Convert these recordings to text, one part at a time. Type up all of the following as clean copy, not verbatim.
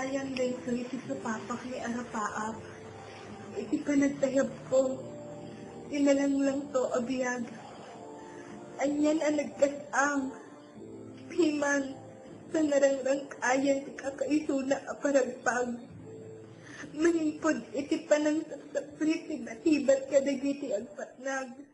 Ayan rin so iti sa papak ni Arapaap. Iti panagtayab ko. Tinalang lang to abiyag. Anyan ang nagkasang. Piman sa narangrang kayan ti kakaisuna a paragpag. Manipod iti panang sapsaprit ni batibat kadagiti agpatnag.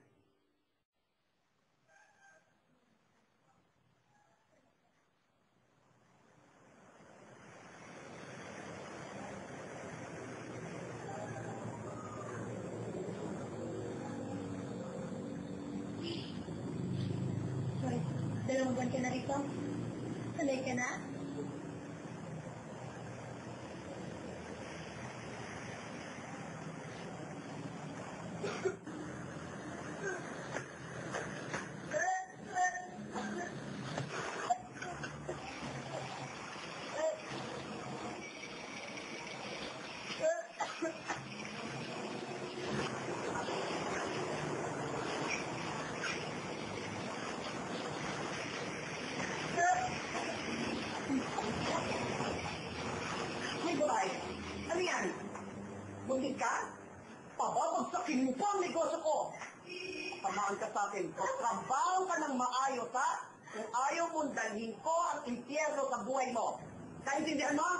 Dalawang buwan ka na rito? Sanay ka na? May babae, ano yan? Buntis ka? Pababagsakin mo pa ang negosyo ko. Tamaan ka sa akin. Magtrabaho ka ng maayos, ha? Kung ayaw mong dalhin ko ang impyerno sa buhay mo. Naintindihan mo?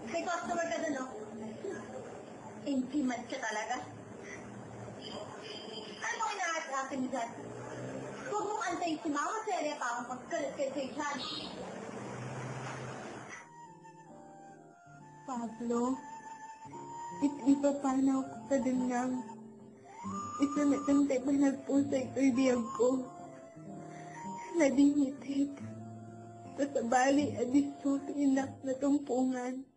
May customer ka doon, no? Intimate ka talaga. Ano mo inaat-akin dyan? Huwag mong antayin si Mama Celia para pagkalit kay dyan. Pablo, iba pa na ako sa dinang. Isa na tantay pa nagpusay ko'y biyag ko. Nadingitit. Tasabali adiso sa inak na tumpungan.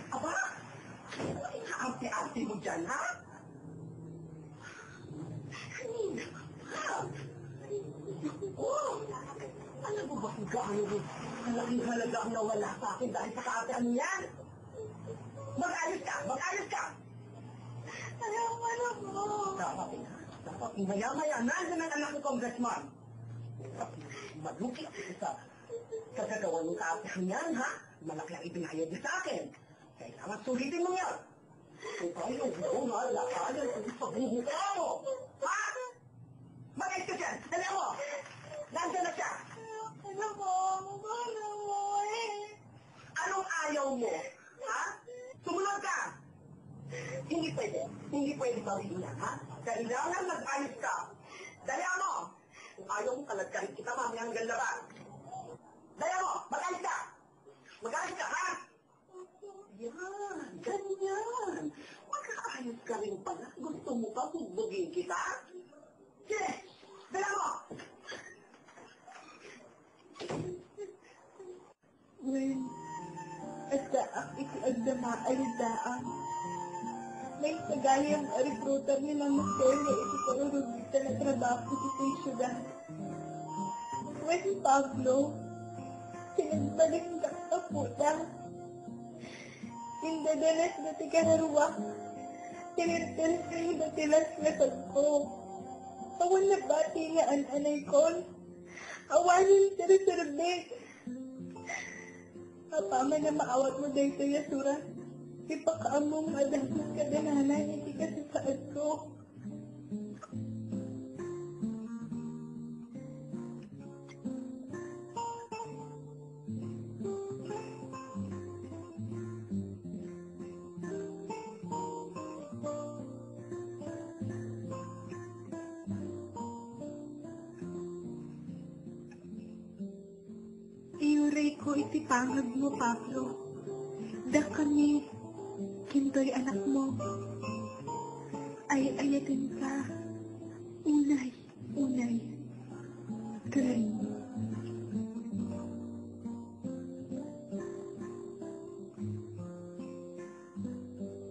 Aba! Ano arte-arte mo dyan, ha? Kanina pa. Oh! Alam mo ba kung gaano malaking halaga ang nawala sa akin dahil sa kaartean mo yan? Mag-ayos ka! Mag-ayos ka! Ayaw mo. Dapat maya-maya nandun ang anak ko, Congressman. Maluki ako sa kagagawa ng kaartean yan, ha? Malaki ang ibinayad niya sa akin. Kailangan sulitin mo yan. Kung tayo buong lakayan sa pagbubuka mo. Ha? Mag-ayos ka dyan! Dali mo! Nandun na siya! Ano mo eh. Anong ayaw mo? Ha? Sumunod ka! Hindi pwede. Hindi pwede gawin yan, ha? Kailangan mag-ayos ka. Dali mo! Kung ayaw mo, kalagkarin kita mamaya hanggang laban. Dali mo! Mag-ayos ka! Mag-ayos ka, ha? Yan, ganyan. Mag-aayos ka rin pala. Gusto mo pa bugbugin kita? Sige! Dali mo! When, at daak iti agdama alidaan. May tagayang recruiter ni Mama Celia iti karurugita na trabaho iti syudad. When Pablo, sinagbaling ka kaputa. Indadalas na ti kararuwa. Tinirtil kayo na tilas na ko. Awan na bati nga anay kon. Awanin sir-sirbik. Apama na maawat mo dahil sa yasura. ipakaamong madamot ka nanay, hindi ka sa saad ko. Iuray ko iti pangag mo, Pablo. Da kami, kintoy anak mo. Ay ayatin ka. Unay. Karen.